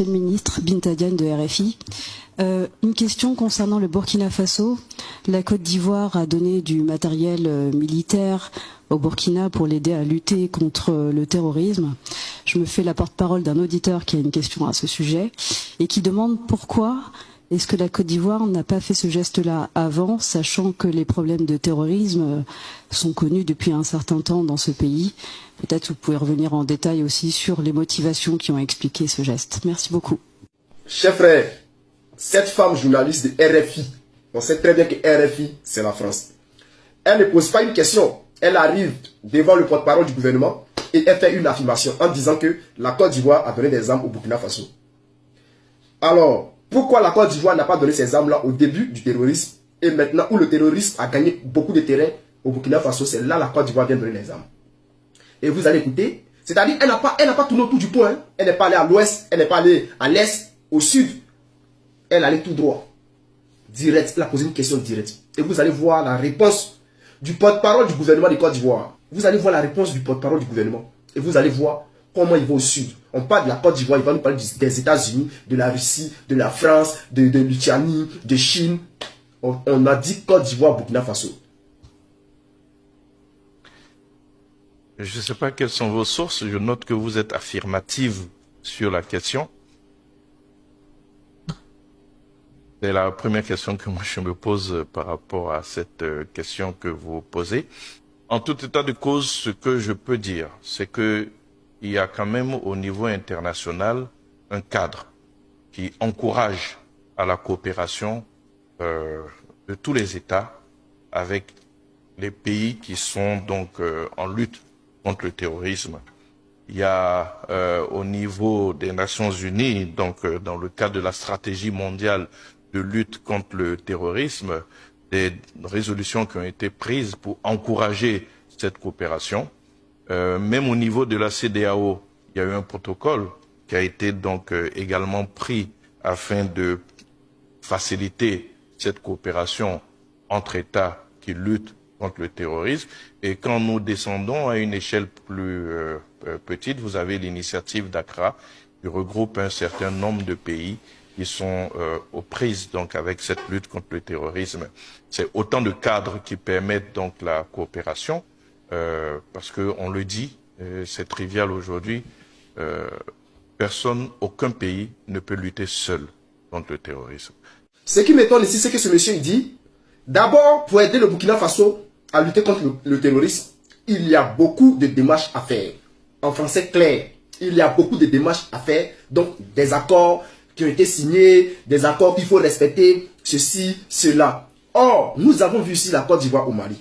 Monsieur le ministre, Binta Diagne de RFI. Une question concernant le Burkina Faso. La Côte d'Ivoire a donné du matériel militaire au Burkina pour l'aider à lutter contre le terrorisme. Je me fais la porte-parole d'un auditeur qui a une question à ce sujet et qui demande pourquoi est-ce que la Côte d'Ivoire n'a pas fait ce geste-là avant, sachant que les problèmes de terrorisme sont connus depuis un certain temps dans ce pays. Peut-être vous pouvez revenir en détail aussi sur les motivations qui ont expliqué ce geste. Merci beaucoup. Chers frères, cette femme journaliste de RFI, on sait très bien que RFI, c'est la France. Elle ne pose pas une question. Elle arrive devant le porte-parole du gouvernement et elle fait une affirmation en disant que la Côte d'Ivoire a donné des armes au Burkina Faso. Alors, pourquoi la Côte d'Ivoire n'a pas donné ces armes-là au début du terrorisme et maintenant où le terrorisme a gagné beaucoup de terrain au Burkina Faso, c'est là la Côte d'Ivoire vient donner les armes. Et vous allez écouter, c'est-à-dire elle n'a pas tourné autour du pot. Hein. Elle n'est pas allée à l'ouest, elle n'est pas allée à l'est, au sud. Elle allait tout droit. Direct, elle a posé une question directe. Et vous allez voir la réponse du porte-parole du gouvernement de Côte d'Ivoire. Vous allez voir la réponse du porte-parole du gouvernement. Et vous allez voir comment il va au sud. On parle de la Côte d'Ivoire, il va nous parler des États-Unis, de la Russie, de la France, de Lituanie, de Chine. On a dit Côte d'Ivoire, Burkina Faso. Je ne sais pas quelles sont vos sources. Je note que vous êtes affirmative sur la question. C'est la première question que moi je me pose par rapport à cette question que vous posez. En tout état de cause, ce que je peux dire, c'est que il y a quand même au niveau international un cadre qui encourage à la coopération de tous les États avec les pays qui sont donc en lutte contre le terrorisme. Il y a au niveau des Nations Unies, donc dans le cadre de la stratégie mondiale de lutte contre le terrorisme, des résolutions qui ont été prises pour encourager cette coopération. Même au niveau de la CEDEAO, il y a eu un protocole qui a été donc également pris afin de faciliter cette coopération entre États qui luttent contre le terrorisme. Et quand nous descendons à une échelle plus petite, vous avez l'initiative d'Accra qui regroupe un certain nombre de pays qui sont aux prises donc avec cette lutte contre le terrorisme. C'est autant de cadres qui permettent donc la coopération, parce que on le dit, c'est trivial aujourd'hui, aucun pays ne peut lutter seul contre le terrorisme. Ce qui m'étonne ici, c'est que ce monsieur dit, d'abord, pour aider le Burkina Faso à lutter contre le terrorisme, il y a beaucoup de démarches à faire. En français clair, il y a beaucoup de démarches à faire, donc des accords qui ont été signés, des accords qu'il faut respecter, ceci, cela. Or, nous avons vu ici la Côte d'Ivoire au Mali.